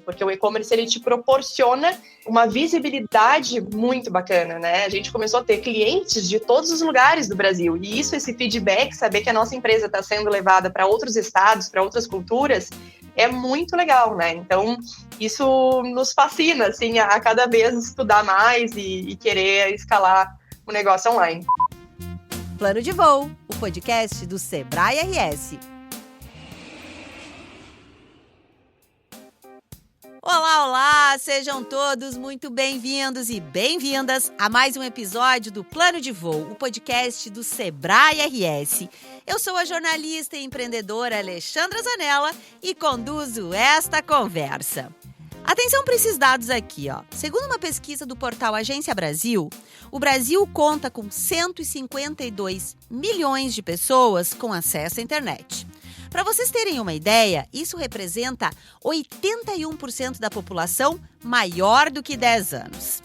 porque o e-commerce ele te proporciona uma visibilidade muito bacana, né? A gente começou a ter clientes de todos os lugares do Brasil, e isso, esse feedback, saber que a nossa empresa está sendo levada para outros estados, para outras culturas, é muito legal, né? Então, isso nos fascina, assim, a cada vez estudar mais e querer escalar o negócio online. Plano de Voo, o podcast do Sebrae RS. Olá, olá! Sejam todos muito bem-vindos e bem-vindas a mais um episódio do Plano de Voo, o podcast do Sebrae RS. Eu sou a jornalista e empreendedora Alexandra Zanella e conduzo esta conversa. Atenção para esses dados aqui, ó. Segundo uma pesquisa do portal Agência Brasil, o Brasil conta com 152 milhões de pessoas com acesso à internet. Para vocês terem uma ideia, isso representa 81% da população maior do que 10 anos.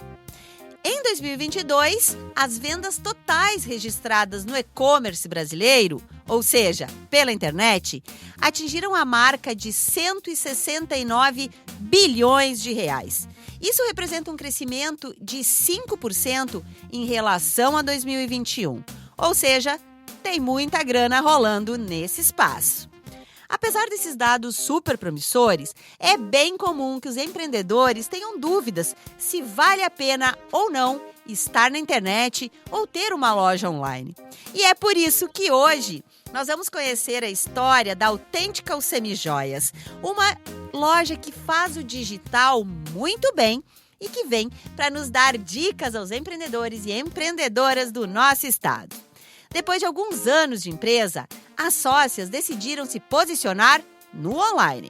Em 2022, as vendas totais registradas no e-commerce brasileiro, ou seja, pela internet, atingiram a marca de 169 bilhões de reais. Isso representa um crescimento de 5% em relação a 2021, ou seja, tem muita grana rolando nesse espaço. Apesar desses dados super promissores, é bem comum que os empreendedores tenham dúvidas se vale a pena ou não estar na internet ou ter uma loja online. E é por isso que hoje nós vamos conhecer a história da Authentical Semijoias, uma loja que faz o digital muito bem e que vem para nos dar dicas aos empreendedores e empreendedoras do nosso estado. Depois de alguns anos de empresa, as sócias decidiram se posicionar no online.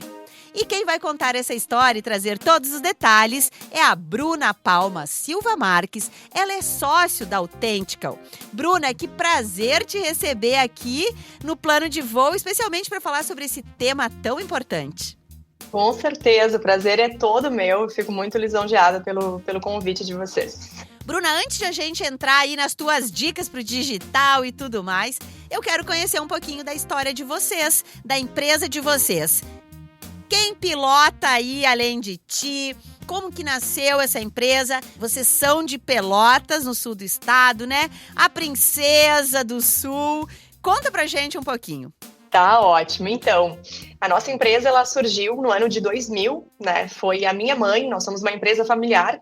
E quem vai contar essa história e trazer todos os detalhes é a Bruna Palma Silva Marques. Ela é sócio da Authentical. Bruna, que prazer te receber aqui no Plano de Voo, especialmente para falar sobre esse tema tão importante. Com certeza, o prazer é todo meu. Eu fico muito lisonjeada pelo convite de vocês. Bruna, antes de a gente entrar aí nas tuas dicas para o digital e tudo mais, eu quero conhecer um pouquinho da história de vocês, da empresa de vocês. Quem pilota aí além de ti? Como que nasceu essa empresa? Vocês são de Pelotas, no sul do estado, né? A princesa do sul. Conta pra gente um pouquinho. Tá ótimo. Então, a nossa empresa ela surgiu no ano de 2000, né? Foi a minha mãe, nós somos uma empresa familiar.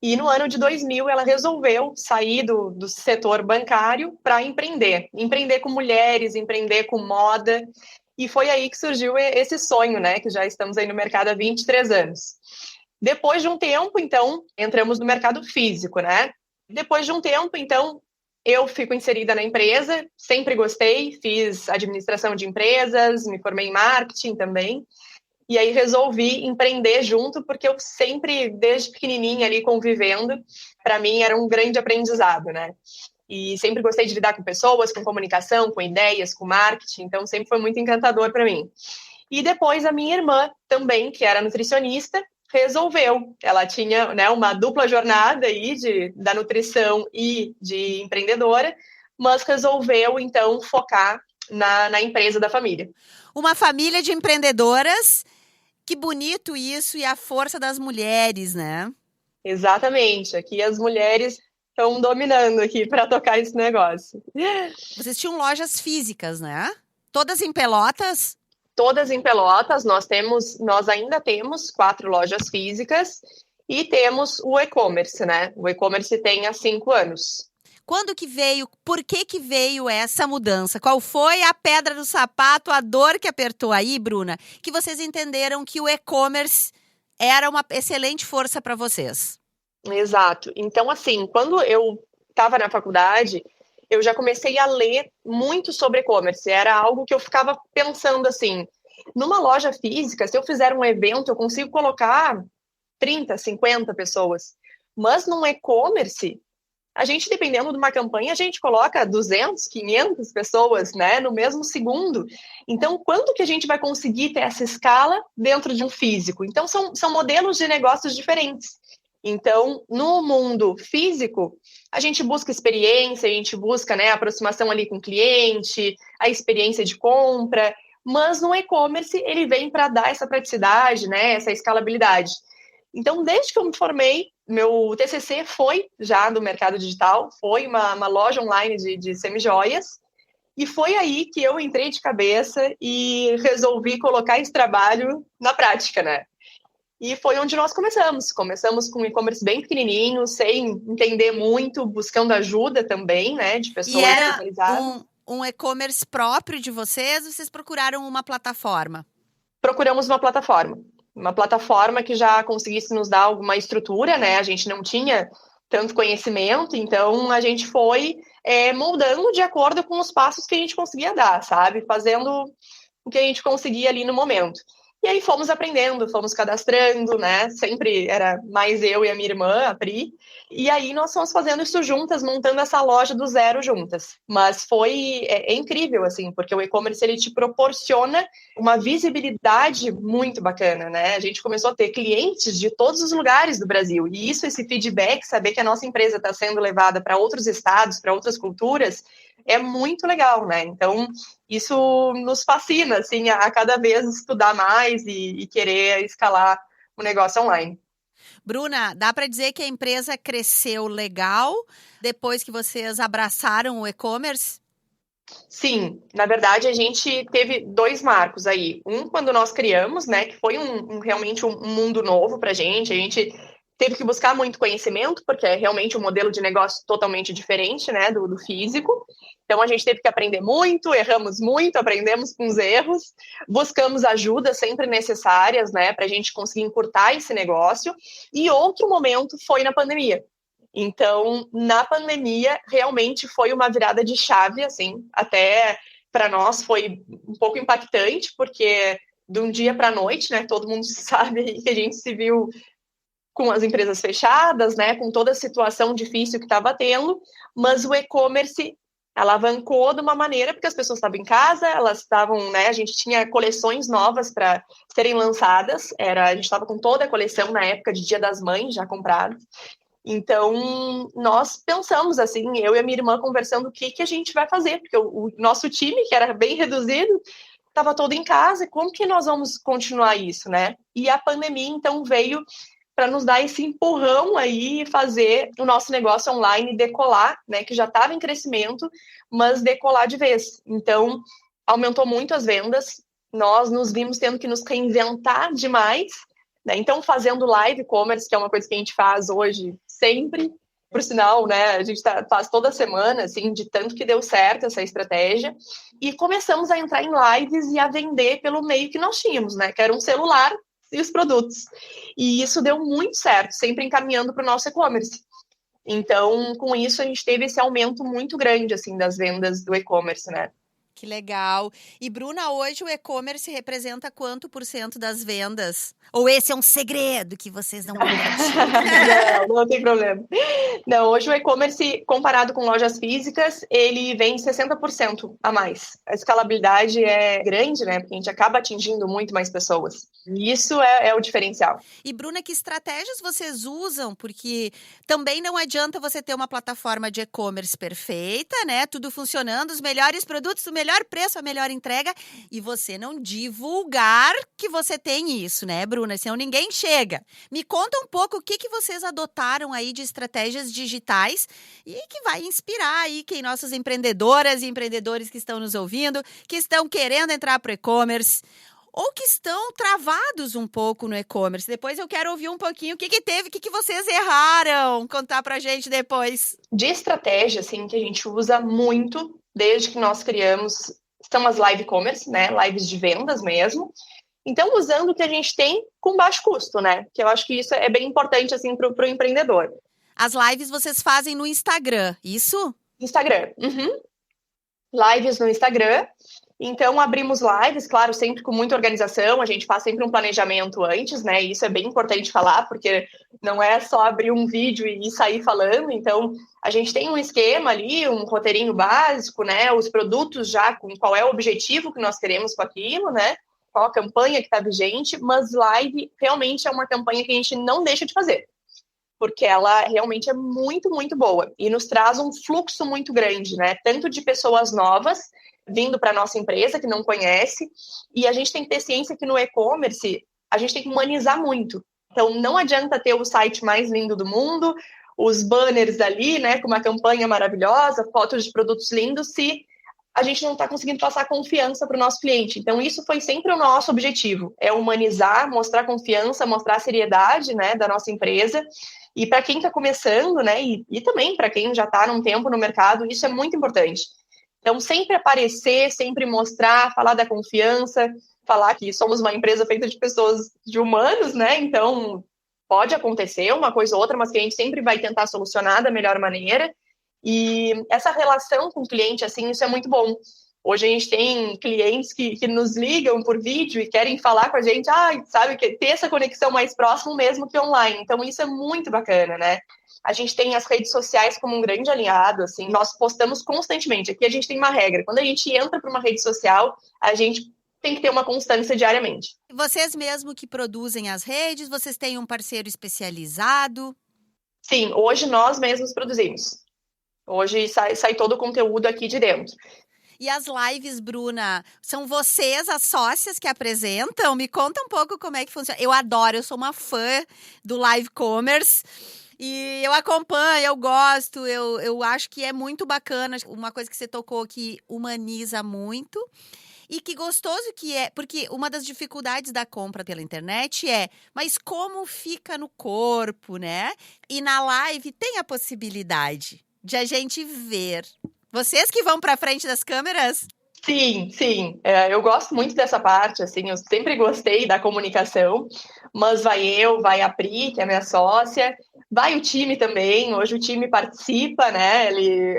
E no ano de 2000, ela resolveu sair do setor bancário para empreender com mulheres, empreender com moda. E foi aí que surgiu esse sonho, né? Que já estamos aí no mercado há 23 anos. Depois de um tempo, então, entramos no mercado físico, né? Depois de um tempo, então, eu fico inserida na empresa, sempre gostei, fiz administração de empresas, me formei em marketing também. E aí resolvi empreender junto, porque eu sempre, desde pequenininha ali convivendo, para mim era um grande aprendizado, né? E sempre gostei de lidar com pessoas, com comunicação, com ideias, com marketing, então sempre foi muito encantador para mim. E depois a minha irmã também, que era nutricionista, resolveu. Ela tinha, né, uma dupla jornada aí da nutrição e de empreendedora, mas resolveu então focar na empresa da família. Uma família de empreendedoras. Que bonito isso e a força das mulheres, né? Exatamente. Aqui as mulheres estão dominando aqui para tocar esse negócio. Vocês tinham lojas físicas, né? Todas em Pelotas? Todas em Pelotas. Nós ainda temos 4 lojas físicas e temos o e-commerce, né? O e-commerce tem há 5 anos. Quando que veio, por que veio essa mudança? Qual foi a pedra do sapato, a dor que apertou aí, Bruna, que vocês entenderam que o e-commerce era uma excelente força para vocês? Exato. Então, assim, quando eu estava na faculdade, eu já comecei a ler muito sobre e-commerce. Era algo que eu ficava pensando assim, numa loja física, se eu fizer um evento, eu consigo colocar 30, 50 pessoas. Mas num e-commerce, a gente, dependendo de uma campanha, a gente coloca 200, 500 pessoas, né, no mesmo segundo. Então, quando que a gente vai conseguir ter essa escala dentro de um físico? Então, são modelos de negócios diferentes. Então, no mundo físico, a gente busca experiência, a gente busca, né, a aproximação ali com o cliente, a experiência de compra. mas no e-commerce ele vem para dar essa praticidade, né, essa escalabilidade. Então, desde que eu me formei, meu TCC foi já do mercado digital, foi uma loja online de semijoias, e foi aí que eu entrei de cabeça e resolvi colocar esse trabalho na prática, né? E foi onde nós começamos. Começamos com um e-commerce bem pequenininho, sem entender muito, buscando ajuda também, né, de pessoas especializadas. Um e-commerce próprio de vocês, vocês procuraram uma plataforma? Procuramos uma plataforma que já conseguisse nos dar alguma estrutura, né? A gente não tinha tanto conhecimento, então a gente foi moldando de acordo com os passos que a gente conseguia dar, sabe? Fazendo o que a gente conseguia ali no momento. E aí fomos aprendendo, fomos cadastrando, né? Sempre era mais eu e a minha irmã, a Pri. E aí nós fomos fazendo isso juntas, montando essa loja do zero juntas. Mas foi incrível, assim, porque o e-commerce ele te proporciona uma visibilidade muito bacana, né? A gente começou a ter clientes de todos os lugares do Brasil. E isso, esse feedback, saber que a nossa empresa está sendo levada para outros estados, para outras culturas, é muito legal, né? Então, isso nos fascina, assim, a cada vez estudar mais e querer escalar o negócio online. Bruna, dá para dizer que a empresa cresceu legal depois que vocês abraçaram o e-commerce? Sim, na verdade a gente teve 2 marcos aí. Um, quando nós criamos, né, que foi realmente um mundo novo para a gente teve que buscar muito conhecimento, porque é realmente um modelo de negócio totalmente diferente, né, do físico. Então, a gente teve que aprender muito, erramos muito, aprendemos com os erros, buscamos ajuda sempre necessárias, né, para a gente conseguir encurtar esse negócio. E outro momento foi na pandemia. Então, na pandemia, realmente foi uma virada de chave, assim, até para nós foi um pouco impactante, porque de um dia para a noite, né, todo mundo sabe que a gente se viu com as empresas fechadas, né, com toda a situação difícil que estava tendo, mas o e-commerce alavancou de uma maneira, porque as pessoas estavam em casa, elas estavam, né, a gente tinha coleções novas para serem lançadas, a gente estava com toda a coleção na época de Dia das Mães já comprada. Então, nós pensamos assim, eu e a minha irmã conversando o que a gente vai fazer, porque o nosso time, que era bem reduzido, estava todo em casa, como que nós vamos continuar isso, né? E a pandemia, então, veio para nos dar esse empurrão aí e fazer o nosso negócio online decolar, né, que já estava em crescimento, mas decolar de vez. Então, aumentou muito as vendas, nós nos vimos tendo que nos reinventar demais, né? Então, fazendo live commerce, que é uma coisa que a gente faz hoje sempre, por sinal, né, a gente faz toda semana, assim, de tanto que deu certo essa estratégia, e começamos a entrar em lives e a vender pelo meio que nós tínhamos, né, que era um celular e os produtos. E isso deu muito certo, sempre encaminhando para o nosso e-commerce. Então, com isso, a gente teve esse aumento muito grande, assim, das vendas do e-commerce, né? Que legal. E, Bruna, hoje o e-commerce representa quanto % das vendas? Ou esse é um segredo que vocês não compartilham? Não tem problema. Não, hoje o e-commerce, comparado com lojas físicas, ele vem 60% a mais. A escalabilidade é grande, né? Porque a gente acaba atingindo muito mais pessoas. E isso é o diferencial. E, Bruna, que estratégias vocês usam? Porque também não adianta você ter uma plataforma de e-commerce perfeita, né? Tudo funcionando, os melhores produtos, o melhor preço, a melhor entrega, e você não divulgar que você tem isso, né, Bruna? Senão ninguém chega. Me conta um pouco o que vocês adotaram aí de estratégias digitais e que vai inspirar aí quem nossas empreendedoras e empreendedores que estão nos ouvindo, que estão querendo entrar para o e-commerce ou que estão travados um pouco no e-commerce. Depois eu quero ouvir um pouquinho o que teve, o que vocês erraram. Contar pra gente depois. De estratégia, assim, que a gente usa muito desde que nós criamos, são as live commerce, né? Lives de vendas mesmo. Então, usando o que a gente tem com baixo custo, né? Que eu acho que isso é bem importante, assim, pro empreendedor. As lives vocês fazem no Instagram, isso? Instagram. Uhum. Lives no Instagram. Então, abrimos lives, claro, sempre com muita organização, a gente faz sempre um planejamento antes, né? Isso é bem importante falar, porque não é só abrir um vídeo e sair falando. Então, a gente tem um esquema ali, um roteirinho básico, né? Os produtos já, com qual é o objetivo que nós queremos com aquilo, né? Qual a campanha que está vigente, mas live realmente é uma campanha que a gente não deixa de fazer, porque ela realmente é muito, muito boa e nos traz um fluxo muito grande, né? Tanto de pessoas novas vindo para a nossa empresa, que não conhece, e a gente tem que ter ciência que no e-commerce a gente tem que humanizar muito. Então, não adianta ter o site mais lindo do mundo, os banners ali, né, com uma campanha maravilhosa, fotos de produtos lindos, se a gente não está conseguindo passar confiança para o nosso cliente. Então, isso foi sempre o nosso objetivo, é humanizar, mostrar confiança, mostrar a seriedade, né, da nossa empresa. E para quem está começando, né, e também para quem já está num tempo no mercado, isso é muito importante. Então, sempre aparecer, sempre mostrar, falar da confiança, falar que somos uma empresa feita de pessoas, de humanos, né? Então, pode acontecer uma coisa ou outra, mas que a gente sempre vai tentar solucionar da melhor maneira. E essa relação com o cliente, assim, isso é muito bom. Hoje a gente tem clientes que nos ligam por vídeo e querem falar com a gente, sabe, ter essa conexão mais próximo mesmo que online. Então, isso é muito bacana, né? A gente tem as redes sociais como um grande aliado, assim, nós postamos constantemente. Aqui a gente tem uma regra, quando a gente entra para uma rede social, a gente tem que ter uma constância diariamente. Vocês mesmo que produzem as redes, vocês têm um parceiro especializado? Sim, hoje nós mesmos produzimos. Hoje sai todo o conteúdo aqui de dentro. E as lives, Bruna, são vocês, as sócias, que apresentam? Me conta um pouco como é que funciona. Eu adoro, eu sou uma fã do live commerce. E eu acompanho, eu gosto, eu acho que é muito bacana. Uma coisa que você tocou que humaniza muito. E que gostoso que é, porque uma das dificuldades da compra pela internet mas como fica no corpo, né? E na live tem a possibilidade de a gente ver. Vocês que vão para frente das câmeras? Sim. Eu gosto muito dessa parte, assim, eu sempre gostei da comunicação, mas vai a Pri, que é minha sócia, vai o time também, hoje o time participa, né,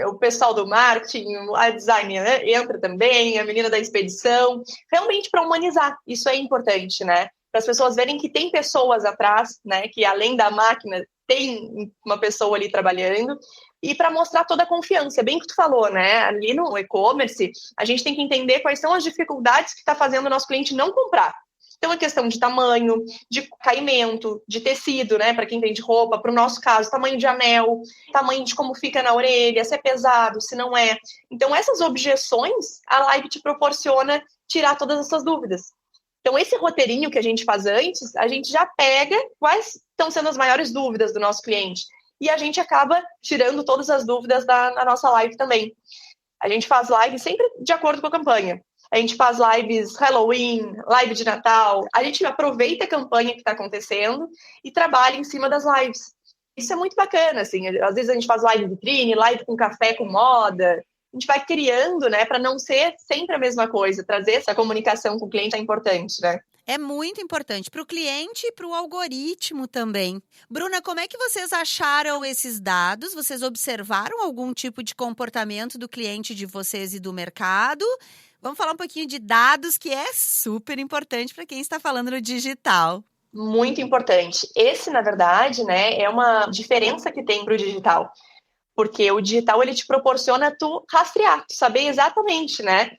o pessoal do marketing, a design entra também, a menina da expedição, realmente para humanizar, isso é importante, né, para as pessoas verem que tem pessoas atrás, né, que além da máquina tem uma pessoa ali trabalhando, e para mostrar toda a confiança, é bem o que tu falou, né? Ali no e-commerce, a gente tem que entender quais são as dificuldades que está fazendo o nosso cliente não comprar. Então, é questão de tamanho, de caimento, de tecido, né? Para quem vende roupa, para o nosso caso, tamanho de anel, tamanho de como fica na orelha, se é pesado, se não é. Então, essas objeções, a live te proporciona tirar todas essas dúvidas. Então, esse roteirinho que a gente faz antes, a gente já pega quais estão sendo as maiores dúvidas do nosso cliente. E a gente acaba tirando todas as dúvidas na nossa live também. A gente faz live sempre de acordo com a campanha. A gente faz lives Halloween, live de Natal. A gente aproveita a campanha que está acontecendo e trabalha em cima das lives. Isso é muito bacana, assim. Às vezes a gente faz live vitrine, live com café, com moda. A gente vai criando, né, para não ser sempre a mesma coisa. Trazer essa comunicação com o cliente é importante, né? É muito importante para o cliente e para o algoritmo também. Bruna, como é que vocês acharam esses dados? Vocês observaram algum tipo de comportamento do cliente de vocês e do mercado? Vamos falar um pouquinho de dados, que é super importante para quem está falando no digital. Muito importante. Esse, na verdade, né, é uma diferença que tem para o digital. Porque o digital, ele te proporciona tu rastrear, tu saber exatamente, né?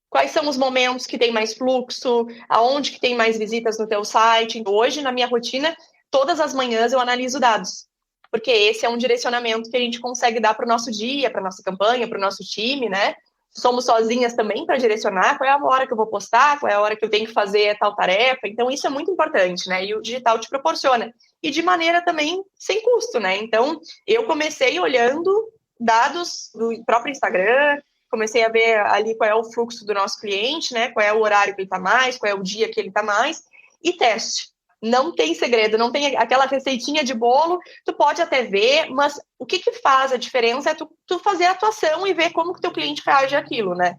Quais são os momentos que tem mais fluxo, aonde que tem mais visitas no teu site. Hoje, na minha rotina, todas as manhãs eu analiso dados, porque esse é um direcionamento que a gente consegue dar para o nosso dia, para a nossa campanha, para o nosso time, né? Somos sozinhas também para direcionar qual é a hora que eu vou postar, qual é a hora que eu tenho que fazer tal tarefa. Então, isso é muito importante, né? E o digital te proporciona. E de maneira também sem custo, né? Então, eu comecei olhando dados do próprio Instagram, comecei a ver ali qual é o fluxo do nosso cliente, né? Qual é o horário que ele está mais, qual é o dia que ele está mais, e teste. Não tem segredo, não tem aquela receitinha de bolo, tu pode até ver, mas o que faz a diferença é tu fazer a atuação e ver como que o teu cliente reage àquilo, né?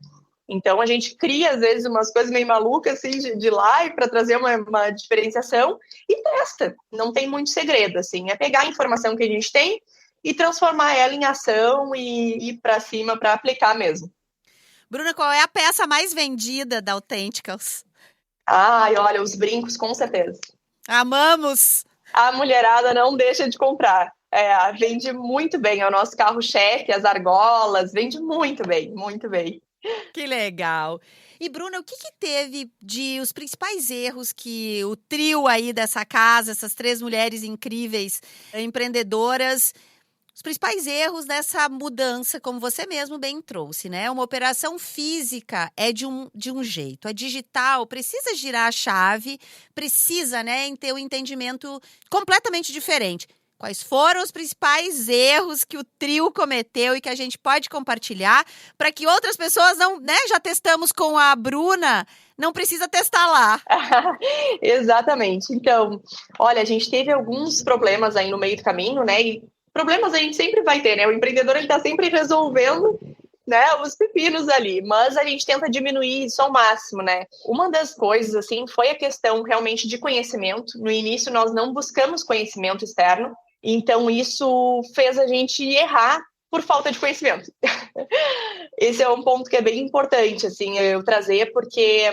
Então, a gente cria, às vezes, umas coisas meio malucas, assim, de live para trazer uma diferenciação e testa. Não tem muito segredo, assim. É pegar a informação que a gente tem e transformar ela em ação e ir para cima para aplicar mesmo. Bruna, qual é a peça mais vendida da Authenticals? Olha, os brincos, com certeza. Amamos! A mulherada não deixa de comprar. Vende muito bem, é o nosso carro-chefe, as argolas, vende muito bem, muito bem. Que legal! E, Bruna, o que teve de os principais erros que o trio aí dessa casa, essas 3 mulheres incríveis, empreendedoras, os principais erros dessa mudança, como você mesmo bem trouxe, né? Uma operação física é de um jeito, a digital precisa girar a chave, precisa, né, ter um entendimento completamente diferente. Quais foram os principais erros que o trio cometeu e que a gente pode compartilhar para que outras pessoas não, né? Já testamos com a Bruna, não precisa testar lá. Exatamente. Então, olha, a gente teve alguns problemas aí no meio do caminho, né? E problemas a gente sempre vai ter, né? O empreendedor ele está sempre resolvendo, né, os pepinos ali, mas a gente tenta diminuir isso ao máximo, né? Uma das coisas, assim, foi a questão realmente de conhecimento. No início, nós não buscamos conhecimento externo, então isso fez a gente errar por falta de conhecimento. Esse é um ponto que é bem importante, assim, eu trazer, porque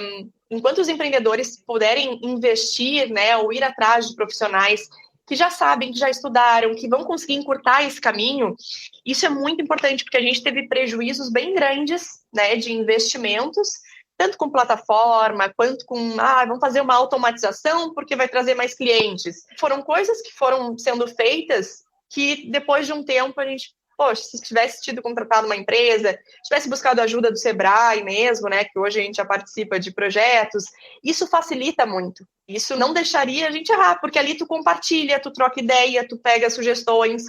enquanto os empreendedores puderem investir, né, ou ir atrás de profissionais que já sabem, que já estudaram, que vão conseguir encurtar esse caminho, isso é muito importante, porque a gente teve prejuízos bem grandes, né, de investimentos, tanto com plataforma, quanto com, vamos fazer uma automatização porque vai trazer mais clientes. Foram coisas que foram sendo feitas que depois de um tempo a gente, poxa, se tivesse tido contratado uma empresa, tivesse buscado ajuda do Sebrae mesmo, né, que hoje a gente já participa de projetos, isso facilita muito. Isso não deixaria a gente errar, porque ali tu compartilha, tu troca ideia, tu pega sugestões.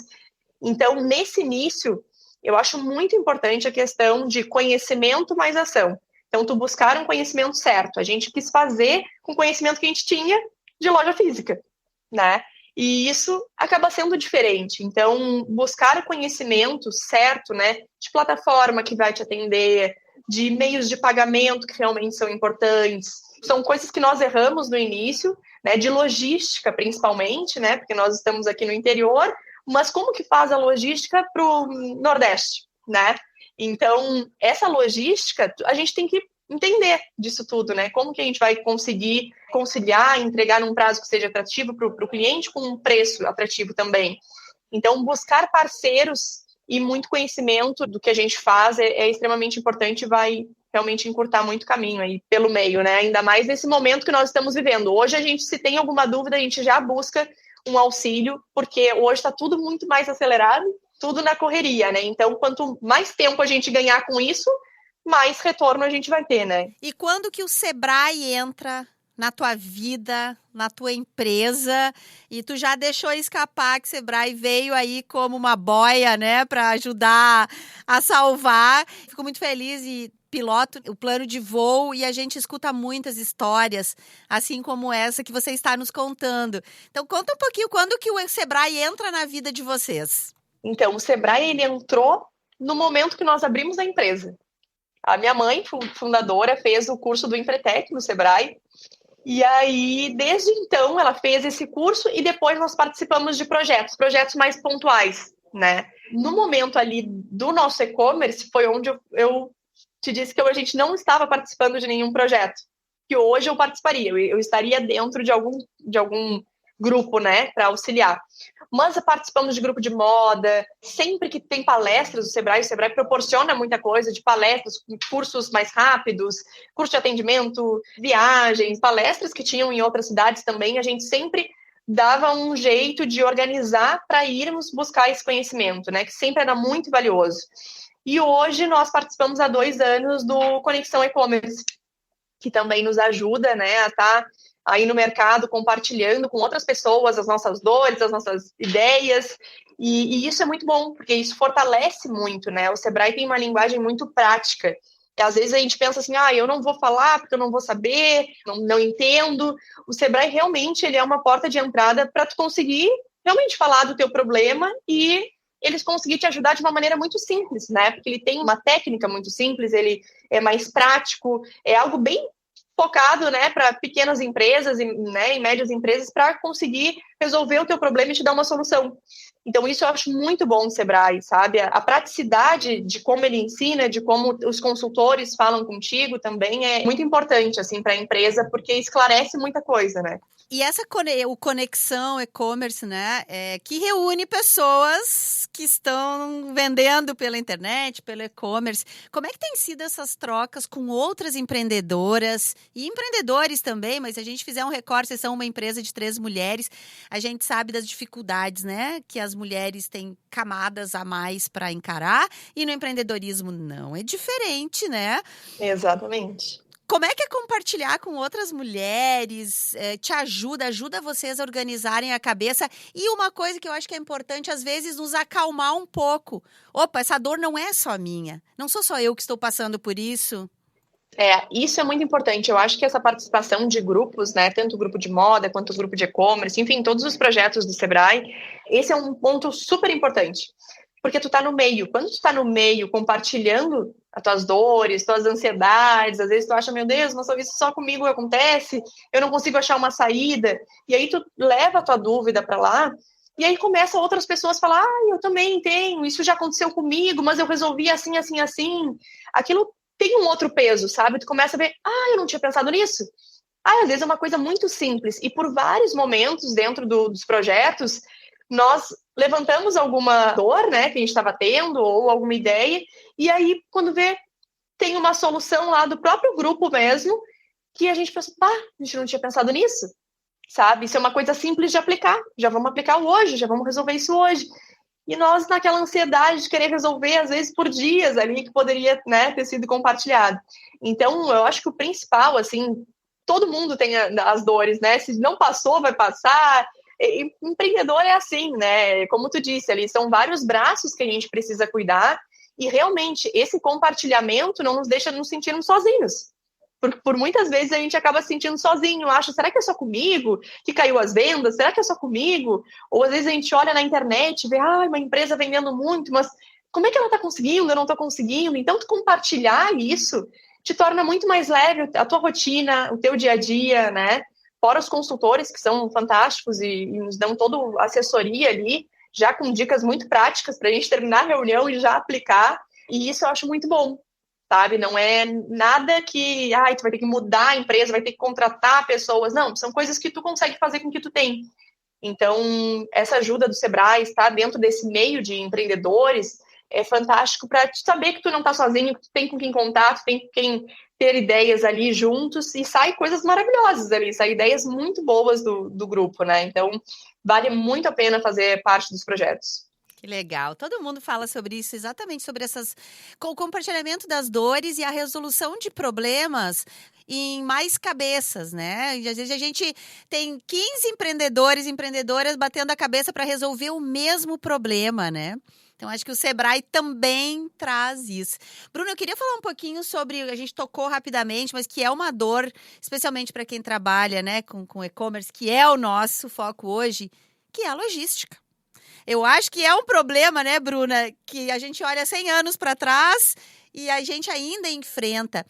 Então, nesse início, eu acho muito importante a questão de conhecimento mais ação. Então, tu buscar um conhecimento certo. A gente quis fazer com o conhecimento que a gente tinha de loja física, né? E isso acaba sendo diferente. Então, buscar o conhecimento certo, né, de plataforma que vai te atender, de meios de pagamento que realmente são importantes. São coisas que nós erramos no início, né, de logística principalmente, né, porque nós estamos aqui no interior, mas como que faz a logística para o Nordeste, né? Então, essa logística, a gente tem que entender disso tudo, né? Como que a gente vai conseguir conciliar, entregar num prazo que seja atrativo para o cliente com um preço atrativo também. Então, buscar parceiros e muito conhecimento do que a gente faz é extremamente importante e vai realmente encurtar muito caminho aí pelo meio, né? Ainda mais nesse momento que nós estamos vivendo. Hoje a gente, se tem alguma dúvida, a gente já busca um auxílio, porque hoje está tudo muito mais acelerado, tudo na correria, né? Então, quanto mais tempo a gente ganhar com isso, mais retorno a gente vai ter, né? E quando que o Sebrae entra na tua vida, na tua empresa, e tu já deixou escapar que o Sebrae veio aí como uma boia, né, para ajudar a salvar. Fico muito feliz e piloto o plano de voo e a gente escuta muitas histórias, assim como essa que você está nos contando. Então, conta um pouquinho quando que o Sebrae entra na vida de vocês. Então, o Sebrae, ele entrou no momento que nós abrimos a empresa. A minha mãe, fundadora, fez o curso do Empretec no Sebrae. E aí, desde então, ela fez esse curso e depois nós participamos de projetos mais pontuais, né? No momento ali do nosso e-commerce, foi onde eu te disse que a gente não estava participando de nenhum projeto, que hoje eu participaria, eu estaria dentro de algum grupo, né, para auxiliar. Mas participamos de grupo de moda, sempre que tem palestras do Sebrae, o Sebrae proporciona muita coisa de palestras, cursos mais rápidos, curso de atendimento, viagens, palestras que tinham em outras cidades também, a gente sempre dava um jeito de organizar para irmos buscar esse conhecimento, né, que sempre era muito valioso. E hoje nós participamos há 2 anos do Conexão E-Commerce, que também nos ajuda, né, a estar aí no mercado compartilhando com outras pessoas as nossas dores, as nossas ideias, e isso é muito bom, porque isso fortalece muito, né? O Sebrae tem uma linguagem muito prática. E às vezes a gente pensa assim, eu não vou falar porque eu não vou saber, não entendo. O Sebrae realmente ele é uma porta de entrada para tu conseguir realmente falar do teu problema e eles conseguirem te ajudar de uma maneira muito simples, né? Porque ele tem uma técnica muito simples, ele é mais prático, é algo bem focado, né, para pequenas empresas, né, e médias empresas, para conseguir resolver o teu problema e te dar uma solução. Então, isso eu acho muito bom do Sebrae, sabe? A praticidade de como ele ensina, de como os consultores falam contigo também é muito importante, assim, para a empresa, porque esclarece muita coisa, né? E essa conexão e-commerce, né, que reúne pessoas que estão vendendo pela internet, pelo e-commerce. Como é que tem sido essas trocas com outras empreendedoras e empreendedores também? Mas se a gente fizer um recorte, vocês são uma empresa de 3 mulheres, a gente sabe das dificuldades, né, que as mulheres têm camadas a mais para encarar e no empreendedorismo não, é diferente, né? Exatamente. Como é que é compartilhar com outras mulheres? Te ajuda vocês a organizarem a cabeça? E uma coisa que eu acho que é importante, às vezes, nos acalmar um pouco. Opa, essa dor não é só minha. Não sou só eu que estou passando por isso. Isso é muito importante. Eu acho que essa participação de grupos, né, tanto o grupo de moda quanto o grupo de e-commerce, enfim, todos os projetos do Sebrae, esse é um ponto super importante. Porque tu tá no meio. Quando tu tá no meio, compartilhando as tuas dores, tuas ansiedades, às vezes tu acha, meu Deus, mas isso só comigo acontece, eu não consigo achar uma saída. E aí tu leva a tua dúvida para lá, e aí começam outras pessoas a falar, eu também tenho, isso já aconteceu comigo, mas eu resolvi assim, assim, assim. Aquilo tem um outro peso, sabe? Tu começa a ver, eu não tinha pensado nisso. Às vezes é uma coisa muito simples. E por vários momentos dentro dos projetos, nós levantamos alguma dor, né, que a gente estava tendo, ou alguma ideia, e aí, quando vê, tem uma solução lá do próprio grupo mesmo, que a gente pensa, a gente não tinha pensado nisso, sabe? Isso é uma coisa simples de aplicar, já vamos aplicar hoje, já vamos resolver isso hoje. E nós, naquela ansiedade de querer resolver, às vezes, por dias ali, que poderia, né, ter sido compartilhado. Então, eu acho que o principal, assim, todo mundo tem as dores, né? Se não passou, vai passar. E empreendedor é assim, né? Como tu disse ali, são vários braços que a gente precisa cuidar e realmente esse compartilhamento não nos deixa nos sentirmos sozinhos. Por muitas vezes a gente acaba se sentindo sozinho, acha, será que é só comigo que caiu as vendas? Será que é só comigo? Ou às vezes a gente olha na internet e vê, uma empresa vendendo muito, mas como é que ela está conseguindo? Eu não estou conseguindo. Então, tu compartilhar isso te torna muito mais leve a tua rotina, o teu dia a dia, né? Fora os consultores, que são fantásticos e nos dão toda a assessoria ali, já com dicas muito práticas para a gente terminar a reunião e já aplicar. E isso eu acho muito bom, sabe? Não é nada que, tu vai ter que mudar a empresa, vai ter que contratar pessoas. Não, são coisas que tu consegue fazer com o que tu tem. Então, essa ajuda do Sebrae, estar dentro desse meio de empreendedores, é fantástico para saber que tu não está sozinho, que tu tem com quem contar, tu tem com quem ter ideias ali juntos e sai coisas maravilhosas ali, sai ideias muito boas do grupo, né? Então, vale muito a pena fazer parte dos projetos. Que legal. Todo mundo fala sobre isso, exatamente sobre o compartilhamento das dores e a resolução de problemas em mais cabeças, né? E às vezes a gente tem 15 empreendedores e empreendedoras batendo a cabeça para resolver o mesmo problema, né? Então, acho que o Sebrae também traz isso. Bruno, eu queria falar um pouquinho sobre, a gente tocou rapidamente, mas que é uma dor, especialmente para quem trabalha, né, com e-commerce, que é o nosso foco hoje, que é a logística. Eu acho que é um problema, né, Bruna, que a gente olha 100 anos para trás e a gente ainda enfrenta.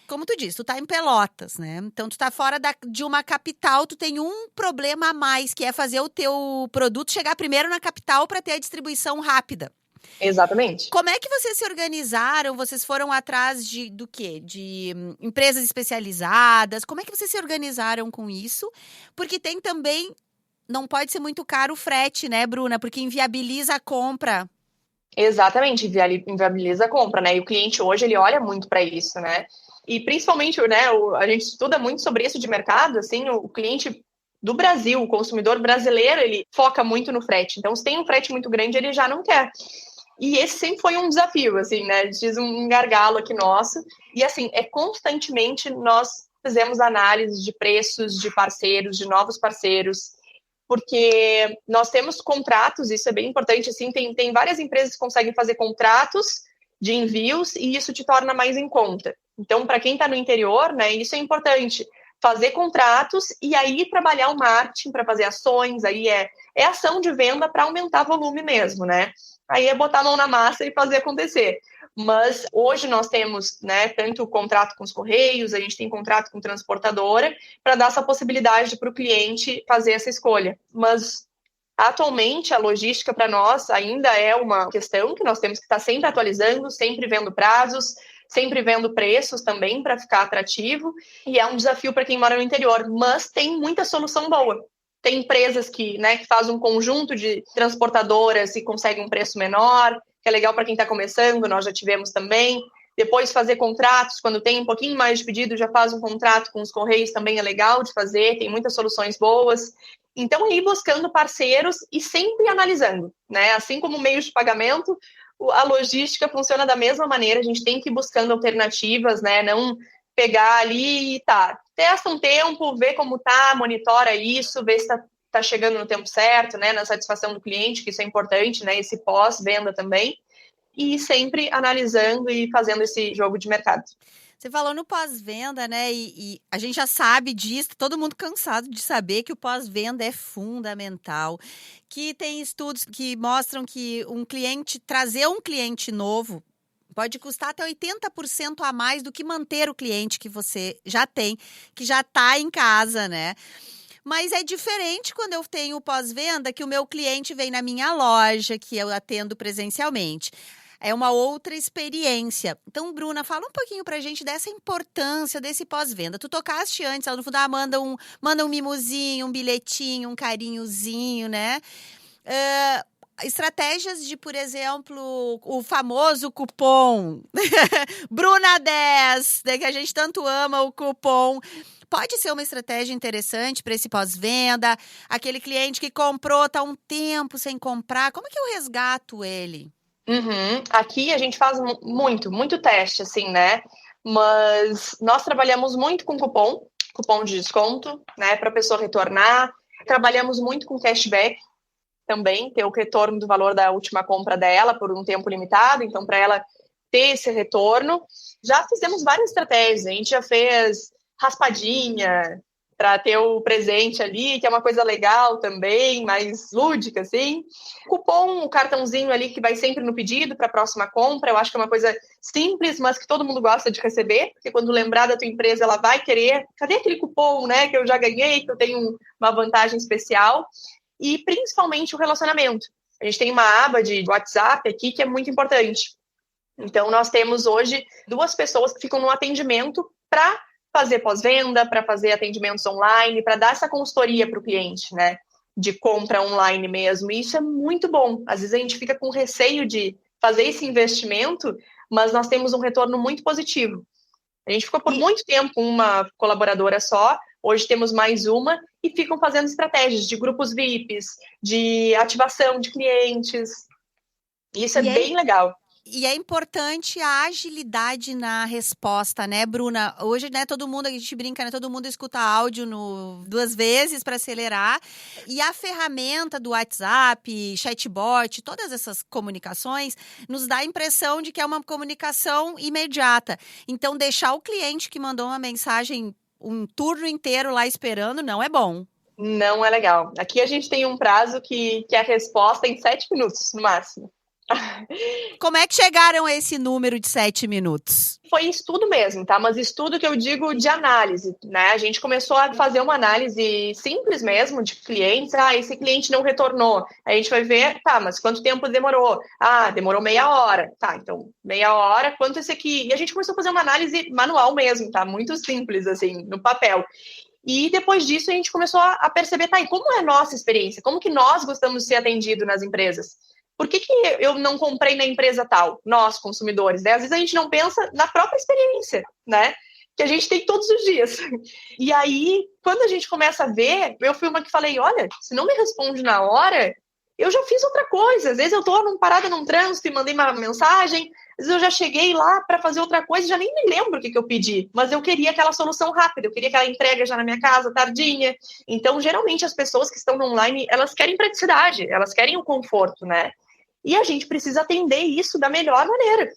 Como tu disse, tu tá em Pelotas, né? Então, tu tá fora de uma capital, tu tem um problema a mais, que é fazer o teu produto chegar primeiro na capital para ter a distribuição rápida. Exatamente. Como é que vocês se organizaram? Vocês foram atrás do quê? De empresas especializadas? Como é que vocês se organizaram com isso? Porque tem também, não pode ser muito caro o frete, né, Bruna? Porque inviabiliza a compra. Exatamente, inviabiliza a compra, né? E o cliente hoje, ele olha muito para isso, né? E principalmente, né, a gente estuda muito sobre isso de mercado, assim, o cliente do Brasil, o consumidor brasileiro, ele foca muito no frete. Então, se tem um frete muito grande, ele já não quer. E esse sempre foi um desafio, assim, né? A gente fez um gargalo aqui nosso. E, assim, constantemente nós fizemos análise de preços de parceiros, de novos parceiros, porque nós temos contratos, isso é bem importante, assim, tem várias empresas que conseguem fazer contratos de envios e isso te torna mais em conta. Então, para quem está no interior, né, isso é importante, fazer contratos e aí trabalhar o marketing para fazer ações, aí é ação de venda para aumentar volume mesmo, né? Aí é botar a mão na massa e fazer acontecer. Mas hoje nós temos, né, tanto o contrato com os Correios, a gente tem contrato com transportadora, para dar essa possibilidade para o cliente fazer essa escolha. Mas atualmente a logística para nós ainda é uma questão que nós temos que estar sempre atualizando, sempre vendo prazos, sempre vendo preços também para ficar atrativo, e é um desafio para quem mora no interior, mas tem muita solução boa. Tem empresas que fazem um conjunto de transportadoras e conseguem um preço menor, que é legal para quem está começando, nós já tivemos também. Depois fazer contratos, quando tem um pouquinho mais de pedido, já faz um contrato com os Correios, também é legal de fazer, tem muitas soluções boas. Então, ir buscando parceiros e sempre analisando, né? Assim como meios de pagamento, a logística funciona da mesma maneira, a gente tem que ir buscando alternativas, né? Não pegar ali e testa um tempo, vê como monitora isso, vê se tá chegando no tempo certo, né? Na satisfação do cliente, que isso é importante, né? Esse pós-venda também. E sempre analisando e fazendo esse jogo de mercado. Você falou no pós-venda, né? E a gente já sabe disso, todo mundo cansado de saber que o pós-venda é fundamental. Que tem estudos que mostram que trazer um cliente novo pode custar até 80% a mais do que manter o cliente que você já tem, que já está em casa, né? Mas é diferente quando eu tenho o pós-venda, que o meu cliente vem na minha loja, que eu atendo presencialmente. É uma outra experiência. Então, Bruna, fala um pouquinho pra gente dessa importância desse pós-venda. Tu tocaste antes, no fundo, manda um mimosinho, um bilhetinho, um carinhozinho, né? Estratégias de, por exemplo, o famoso cupom Bruna 10, né, que a gente tanto ama o cupom. Pode ser uma estratégia interessante para esse pós-venda. Aquele cliente que comprou, está um tempo sem comprar. Como é que eu resgato ele? Aqui a gente faz muito teste, assim, né? Mas nós trabalhamos muito com cupom de desconto, né? Para a pessoa retornar. Trabalhamos muito com cashback também, ter o retorno do valor da última compra dela por um tempo limitado. Então, para ela ter esse retorno, já fizemos várias estratégias. A gente já fez raspadinha para ter o presente ali, que é uma coisa legal também, mais lúdica, assim. Cupom, o cartãozinho ali que vai sempre no pedido para a próxima compra, eu acho que é uma coisa simples, mas que todo mundo gosta de receber, porque quando lembrar da tua empresa, ela vai querer, cadê aquele cupom, né, que eu já ganhei, que eu tenho uma vantagem especial, e principalmente o relacionamento. A gente tem uma aba de WhatsApp aqui que é muito importante. Então, nós temos hoje 2 pessoas que ficam no atendimento para fazer pós-venda, para fazer atendimentos online, para dar essa consultoria para o cliente, né? De compra online mesmo. E isso é muito bom. Às vezes a gente fica com receio de fazer esse investimento, mas nós temos um retorno muito positivo. A gente ficou por muito tempo com uma colaboradora só, hoje temos mais uma, e ficam fazendo estratégias de grupos VIPs, de ativação de clientes. Isso é bem legal. E é importante a agilidade na resposta, né, Bruna? Hoje, né, todo mundo, a gente brinca, né, todo mundo escuta áudio 2 vezes para acelerar. E a ferramenta do WhatsApp, chatbot, todas essas comunicações, nos dá a impressão de que é uma comunicação imediata. Então, deixar o cliente que mandou uma mensagem um turno inteiro lá esperando não é bom. Não é legal. Aqui a gente tem um prazo que a resposta é em 7 minutos, no máximo. Como é que chegaram a esse número de 7 minutos? Foi estudo mesmo, tá? Mas estudo que eu digo de análise, né? A gente começou a fazer uma análise simples mesmo de clientes. Esse cliente não retornou. A gente vai ver, mas quanto tempo demorou? Demorou meia hora. Então, meia hora, quanto esse aqui? E a gente começou a fazer uma análise manual mesmo, tá? Muito simples, assim, no papel. E depois disso a gente começou a perceber, e como é a nossa experiência? Como que nós gostamos de ser atendidos nas empresas? Por que eu não comprei na empresa tal? Nós, consumidores, né? Às vezes a gente não pensa na própria experiência, né? Que a gente tem todos os dias. E aí, quando a gente começa a ver, eu fui uma que falei, olha, se não me responde na hora, eu já fiz outra coisa. Às vezes eu tô parada num trânsito e mandei uma mensagem, às vezes eu já cheguei lá para fazer outra coisa e já nem me lembro o que eu pedi, mas eu queria aquela solução rápida, eu queria aquela entrega já na minha casa, tardinha. Então, geralmente, as pessoas que estão no online, elas querem praticidade, elas querem o conforto, né? E a gente precisa atender isso da melhor maneira.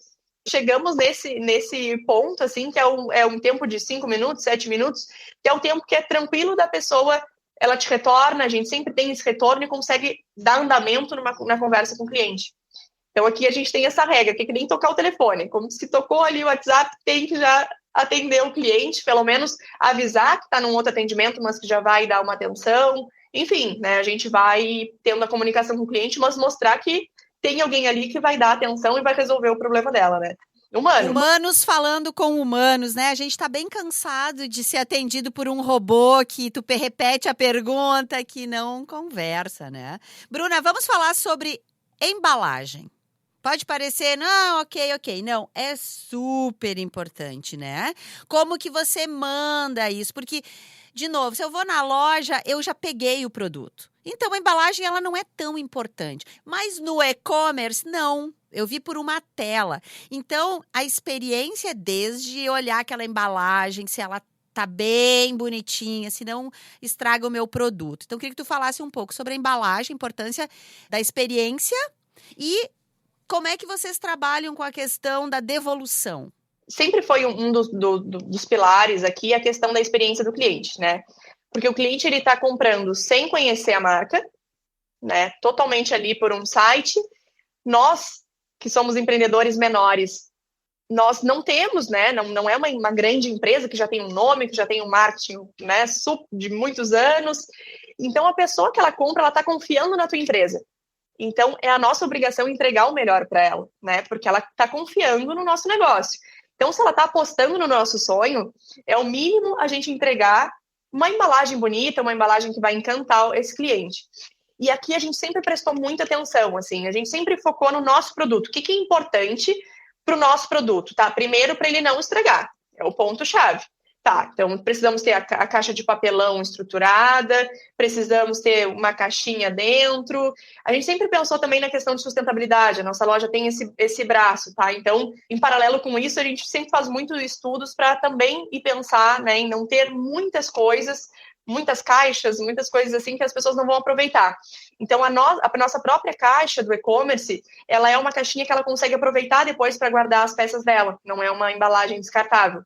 Chegamos nesse ponto, assim, que é um tempo de 5 minutos, 7 minutos, que é o tempo que é tranquilo da pessoa, ela te retorna, a gente sempre tem esse retorno e consegue dar andamento na conversa com o cliente. Então, aqui a gente tem essa regra, que é que nem tocar o telefone. Como se tocou ali o WhatsApp, tem que já atender o cliente, pelo menos avisar que está num outro atendimento, mas que já vai dar uma atenção. Enfim, né, a gente vai tendo a comunicação com o cliente, mas mostrar que tem alguém ali que vai dar atenção e vai resolver o problema dela, né? Humanos falando com humanos, né? A gente tá bem cansado de ser atendido por um robô que tu repete a pergunta, que não conversa, né? Bruna, vamos falar sobre embalagem. Pode parecer, não, ok. Não, é super importante, né? Como que você manda isso? Porque, de novo, se eu vou na loja, eu já peguei o produto. Então, a embalagem, ela não é tão importante. Mas no e-commerce, não. Eu vi por uma tela. Então, a experiência é desde olhar aquela embalagem, se ela tá bem bonitinha, se não estraga o meu produto. Então, eu queria que tu falasse um pouco sobre a embalagem, a importância da experiência e como é que vocês trabalham com a questão da devolução? Sempre foi um dos pilares aqui a questão da experiência do cliente, né? Porque o cliente, ele está comprando sem conhecer a marca, né? Totalmente ali por um site. Nós, que somos empreendedores menores, nós não temos, né? Não é uma grande empresa que já tem um nome, que já tem um marketing, né? De muitos anos. Então, a pessoa que ela compra, ela está confiando na tua empresa. Então, é a nossa obrigação entregar o melhor para ela, né? Porque ela está confiando no nosso negócio. Então, se ela está apostando no nosso sonho, é o mínimo a gente entregar uma embalagem bonita, uma embalagem que vai encantar esse cliente. E aqui a gente sempre prestou muita atenção, assim, a gente sempre focou no nosso produto. O que é importante para o nosso produto, tá? Primeiro, para ele não estragar, é o ponto-chave. Tá, então precisamos ter a caixa de papelão estruturada, precisamos ter uma caixinha dentro. A gente sempre pensou também na questão de sustentabilidade, a nossa loja tem esse braço, tá? Então, em paralelo com isso, a gente sempre faz muitos estudos para também ir pensar, né, em não ter muitas coisas, muitas caixas, muitas coisas assim que as pessoas não vão aproveitar. Então, a nossa própria caixa do e-commerce, ela é uma caixinha que ela consegue aproveitar depois para guardar as peças dela, não é uma embalagem descartável.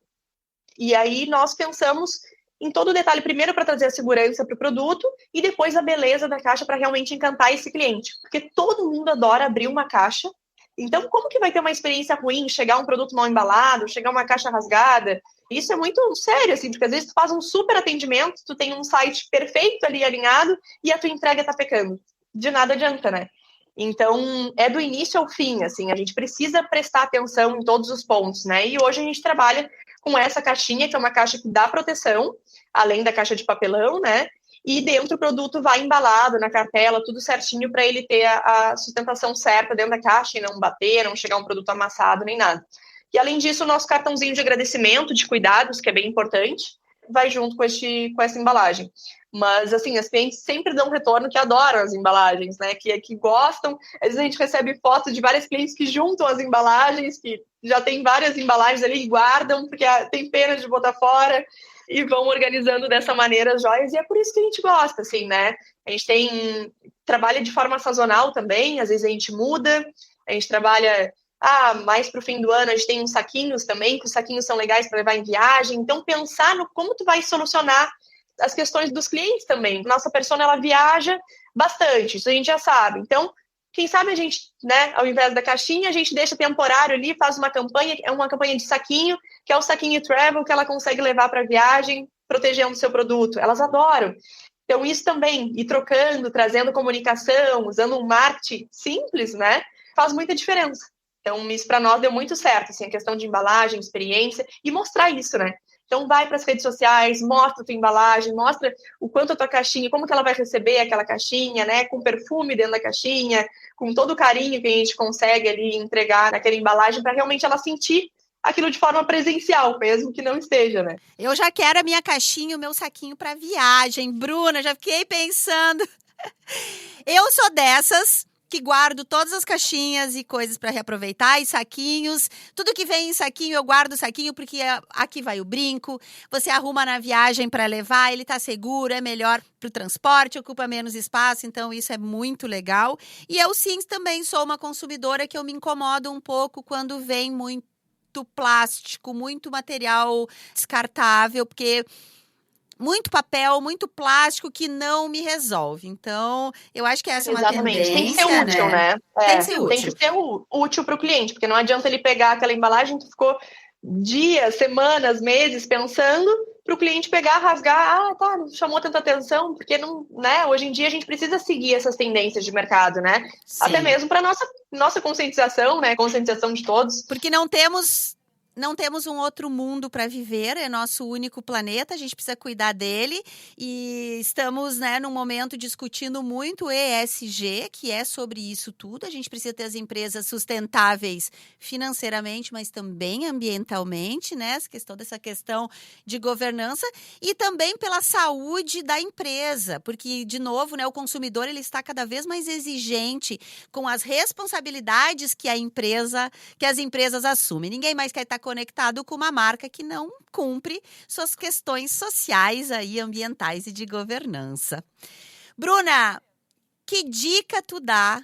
E aí nós pensamos em todo o detalhe, primeiro para trazer a segurança para o produto e depois a beleza da caixa para realmente encantar esse cliente. Porque todo mundo adora abrir uma caixa. Então, como que vai ter uma experiência ruim, chegar um produto mal embalado, chegar uma caixa rasgada? Isso é muito sério, assim, porque às vezes tu faz um super atendimento, tu tem um site perfeito ali alinhado e a tua entrega tá pecando. De nada adianta, né? Então, é do início ao fim, assim, a gente precisa prestar atenção em todos os pontos, né? E hoje a gente trabalha com essa caixinha, que é uma caixa que dá proteção, além da caixa de papelão, né? E dentro o produto vai embalado na cartela, tudo certinho para ele ter a sustentação certa dentro da caixa e não bater, não chegar um produto amassado nem nada. E além disso, o nosso cartãozinho de agradecimento, de cuidados, que é bem importante, vai junto com essa embalagem. Mas, assim, as clientes sempre dão retorno que adoram as embalagens, né? Que gostam. Às vezes a gente recebe fotos de várias clientes que juntam as embalagens, que já tem várias embalagens ali e guardam, porque tem pena de botar fora, e vão organizando dessa maneira as joias. E é por isso que a gente gosta, assim, né? A gente trabalha de forma sazonal também, às vezes a gente muda, a gente trabalha... mais para o fim do ano a gente tem uns saquinhos também, que os saquinhos são legais para levar em viagem. Então, pensar no como tu vai solucionar as questões dos clientes também. Nossa persona, ela viaja bastante, isso a gente já sabe. Então, quem sabe a gente, né, ao invés da caixinha, a gente deixa temporário ali, faz uma campanha de saquinho, que é o saquinho travel, que ela consegue levar para viagem, protegendo o seu produto. Elas adoram. Então, isso também, ir trocando, trazendo comunicação, usando um marketing simples, né, faz muita diferença. Então, isso para nós deu muito certo, assim, a questão de embalagem, experiência, e mostrar isso, né? Então, vai para as redes sociais, mostra a tua embalagem, mostra o quanto a tua caixinha, como que ela vai receber aquela caixinha, né? Com perfume dentro da caixinha, com todo o carinho que a gente consegue ali entregar naquela embalagem, para realmente ela sentir aquilo de forma presencial, mesmo que não esteja, né? Eu já quero a minha caixinha, o meu saquinho para viagem. Bruna, já fiquei pensando. Eu sou dessas que guardo todas as caixinhas e coisas para reaproveitar, e saquinhos. Tudo que vem em saquinho, eu guardo o saquinho, porque aqui vai o brinco. Você arruma na viagem para levar, ele tá seguro, é melhor para o transporte, ocupa menos espaço, então isso é muito legal. E eu sim também sou uma consumidora que eu me incomodo um pouco quando vem muito plástico, muito material descartável, porque... muito papel, muito plástico que não me resolve. Então, eu acho que essa é uma tendência, tem que ser útil, né? Tem que ser útil. Tem que ser útil para o cliente, porque não adianta ele pegar aquela embalagem que ficou dias, semanas, meses pensando, para o cliente pegar, rasgar, não chamou tanta atenção, porque não, né? Hoje em dia a gente precisa seguir essas tendências de mercado, né? Sim. Até mesmo para nossa conscientização, né? Conscientização de todos. Porque não temos não temos um outro mundo para viver, é nosso único planeta, a gente precisa cuidar dele e estamos, né, num momento discutindo muito ESG, que é sobre isso tudo. A gente precisa ter as empresas sustentáveis financeiramente, mas também ambientalmente, né, dessa questão de governança e também pela saúde da empresa, porque, de novo, né, o consumidor ele está cada vez mais exigente com as responsabilidades que as empresas assumem. Ninguém mais quer estar conectado com uma marca que não cumpre suas questões sociais aí, ambientais e de governança. Bruna, que dica tu dá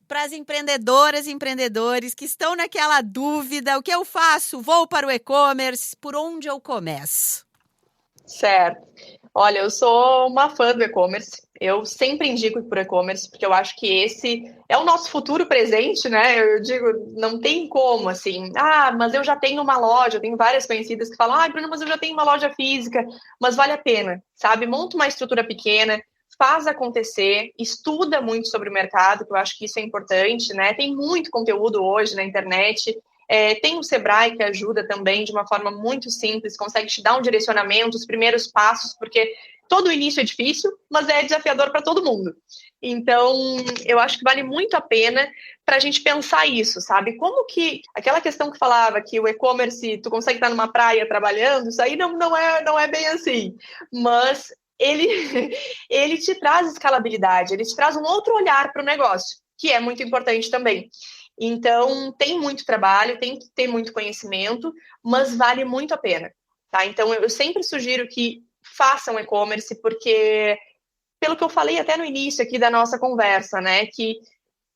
para as empreendedoras e empreendedores que estão naquela dúvida, o que eu faço? Vou para o e-commerce, por onde eu começo? Certo. Olha, eu sou uma fã do e-commerce. Eu sempre indico ir para o e-commerce, porque eu acho que esse é o nosso futuro presente, né? Eu digo, não tem como, assim, mas eu já tenho uma loja, eu tenho várias conhecidas que falam, Bruno, mas eu já tenho uma loja física, mas vale a pena, sabe? Monta uma estrutura pequena, faz acontecer, estuda muito sobre o mercado, que eu acho que isso é importante, né? Tem muito conteúdo hoje na internet. Tem o Sebrae que ajuda também de uma forma muito simples, consegue te dar um direcionamento, os primeiros passos, porque todo o início é difícil, mas é desafiador para todo mundo. Então, eu acho que vale muito a pena para a gente pensar isso, sabe? Como que aquela questão que falava que o e-commerce, tu consegue estar numa praia trabalhando, isso aí não é bem assim. Mas ele te traz escalabilidade, ele te traz um outro olhar para o negócio, que é muito importante também. Então, tem muito trabalho, tem que ter muito conhecimento, mas vale muito a pena, tá? Então, eu sempre sugiro que façam e-commerce, porque, pelo que eu falei até no início aqui da nossa conversa, né, que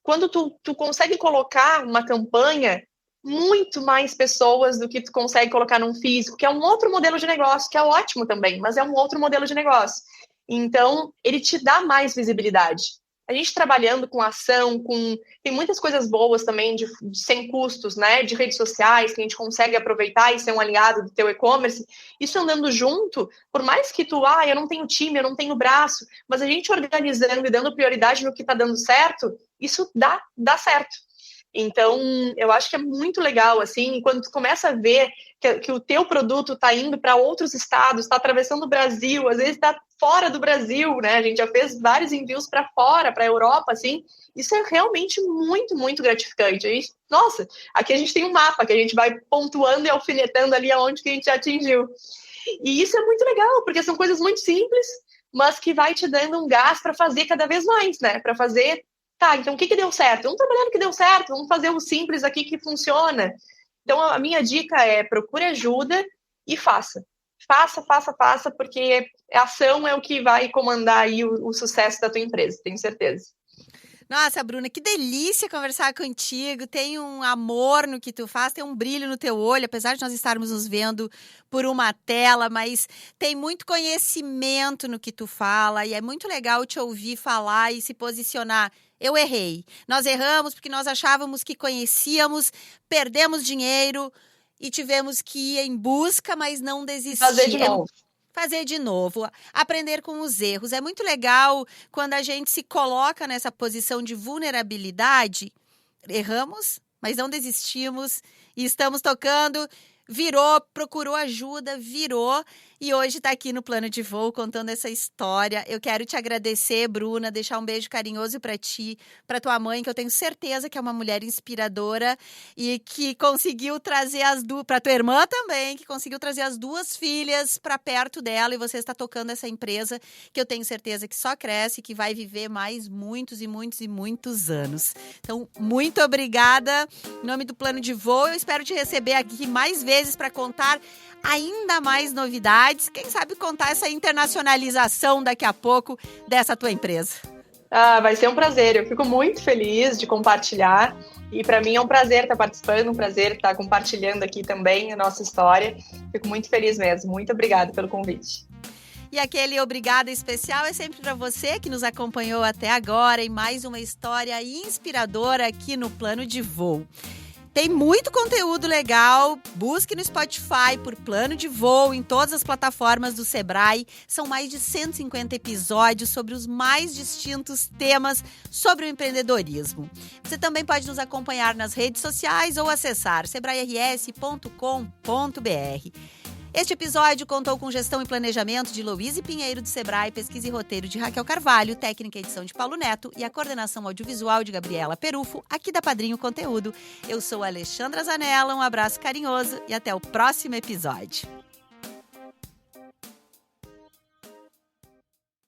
quando tu consegue colocar uma campanha, muito mais pessoas do que tu consegue colocar num físico, que é um outro modelo de negócio, que é ótimo também, mas é um outro modelo de negócio. Então, ele te dá mais visibilidade. A gente trabalhando com ação, tem muitas coisas boas também sem custos, né? De redes sociais, que a gente consegue aproveitar e ser um aliado do teu e-commerce. Isso andando junto, por mais que eu não tenho time, eu não tenho braço, mas a gente organizando e dando prioridade no que está dando certo, isso dá certo. Então, eu acho que é muito legal, assim, quando tu começa a ver que o teu produto está indo para outros estados, está atravessando o Brasil, às vezes está fora do Brasil, né? A gente já fez vários envios para fora, para a Europa, assim. Isso é realmente muito, muito gratificante. Nossa, aqui a gente tem um mapa que a gente vai pontuando e alfinetando ali aonde que a gente já atingiu. E isso é muito legal, porque são coisas muito simples, mas que vai te dando um gás para fazer cada vez mais, né? Para fazer, então o que deu certo? Vamos trabalhar no que deu certo, vamos fazer um simples aqui que funciona. Então, a minha dica é procure ajuda e faça. Faça, porque a ação é o que vai comandar aí o sucesso da tua empresa, tenho certeza. Nossa, Bruna, que delícia conversar contigo. Tem um amor no que tu faz, tem um brilho no teu olho, apesar de nós estarmos nos vendo por uma tela, mas tem muito conhecimento no que tu fala e é muito legal te ouvir falar e se posicionar. Eu errei. Nós erramos porque nós achávamos que conhecíamos, perdemos dinheiro e tivemos que ir em busca, mas não desistir. Fazer de novo, aprender com os erros. É muito legal quando a gente se coloca nessa posição de vulnerabilidade. Erramos, mas não desistimos e estamos tocando. Virou, procurou ajuda, virou e hoje está aqui no Plano de Voo contando essa história. Eu quero te agradecer, Bruna, deixar um beijo carinhoso para ti, para tua mãe, que eu tenho certeza que é uma mulher inspiradora e que conseguiu trazer para tua irmã também, que conseguiu trazer as duas filhas para perto dela e você está tocando essa empresa que eu tenho certeza que só cresce e que vai viver mais muitos e muitos e muitos anos. Então, muito obrigada. Em nome do Plano de Voo, eu espero te receber aqui mais vezes para contar ainda mais novidades, quem sabe contar essa internacionalização daqui a pouco dessa tua empresa. Vai ser um prazer, eu fico muito feliz de compartilhar e para mim é um prazer estar participando, um prazer estar compartilhando aqui também a nossa história, fico muito feliz mesmo, muito obrigada pelo convite. E aquele obrigada especial é sempre para você que nos acompanhou até agora em mais uma história inspiradora aqui no Plano de Voo. Tem muito conteúdo legal. Busque no Spotify por Plano de Voo em todas as plataformas do Sebrae. São mais de 150 episódios sobre os mais distintos temas sobre o empreendedorismo. Você também pode nos acompanhar nas redes sociais ou acessar sebrae-rs.com.br. Este episódio contou com gestão e planejamento de Louise Pinheiro do Sebrae, pesquisa e roteiro de Raquel Carvalho, técnica e edição de Paulo Neto e a coordenação audiovisual de Gabriela Perufo, aqui da Padrinho Conteúdo. Eu sou a Alexandra Zanella, um abraço carinhoso e até o próximo episódio.